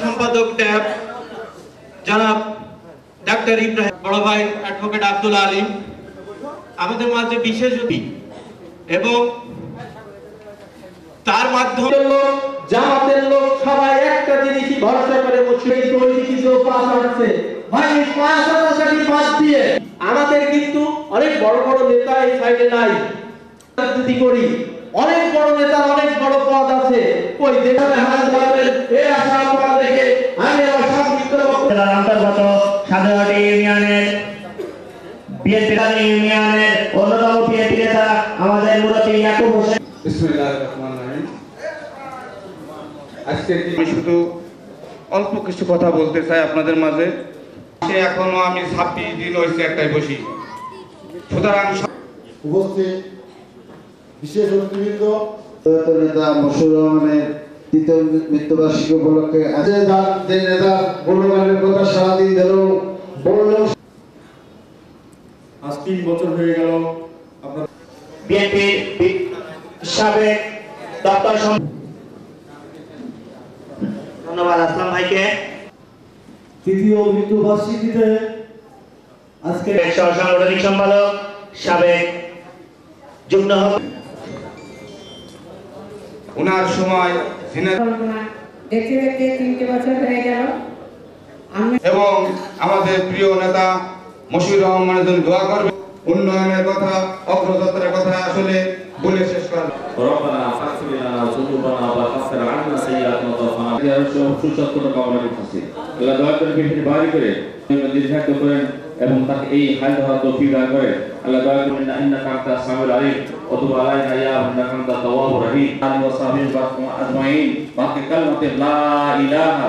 সম্পাদক ট্যাব জনাব ডাক্তার ইব্রাহিম, বড় ভাই অ্যাডভোকেট আব্দুল আলিম আমাদের মাঝে বিশেষ অতিথি এবং তার মাধ্যমে জামাতের লোক সবাই একটা জিনিসই ভরসা করে সেই তৈরি পাস আসছে ভাই পাস আসাটি বাদ দিয়ে আমাদের কিন্তু অনেক বড় বড় নেতা এই সাইডে নাই রাজনীতি করি অনেক বড় নেতা অনেক বড় পদ আছে কই দেখাবে হাত ধরবেন এই আশা আমরা দেখে আমি আমার সংক্ষিপ্ত বক্তব্য অন্তর্গত সাধারণী ইউনিয়নের বিএনপি ইউনিয়নের অন্যতম বিএনপি নেতা আমাদের মুরব্বী ইয়াকুব হোসেন। বিসমিল্লাহির রহমানির রহিম। আজকে আমি শুধু অল্প কিছু কথা বলতে চাই আপনাদের মাঝে। এখনো আমি 26 দিন হয়েছে একটাই বসি, সুতরাং উপস্থিত বিশেষ অতিথিবৃন্দ, নেতা মশিউর রহমানের তৃতীয় মৃত্যুবার্ষিকী উপলক্ষে যে নেতা বড়গানের কথা সারাদিন দিল বললেও আজ 3 বছর হয়ে গেল আপনার বিএনপি সাবেক দপ্তর ধন্যবাদ আসলাম ভাইকে। তৃতীয় মৃত্যুবার্ষিকীতে আজকে সাংগঠনিক সম্পাদক সাবেক যুগ্ম ওনার সময় দেখতে দেখতে 3 বছর হয়ে গেল এবং আমাদের প্রিয় নেতা মশিউর রহমানের জন্য দোয়া করবে। উন্নয়নের কথা, অগ্রযাত্রার কথা আসলে বলে শেষ করা ربنا فاغفر لنا ذنوبنا وكفر عنا سيئاتنا وتوفنا সুস্বাস্থ্য কামনা করতেছি। আল্লাহ দয়া করে বেশি বাড়ি করে দীর্ঘায়িত করেন এবং তাকে এই হাল ধরা তৌফিক দান করেন। আল্লাহ দয়া করেন ইন্নাকা আনতাস সামিউল আলিম ওয়া তুব আলাইনা ইয়া ইন্নাকা আনতাত তাওয়াবুর রহিম। আমিন ওয়া সাহবিহি ওয়া আজমাইন। বাকি কালমাতে লা ইলাহা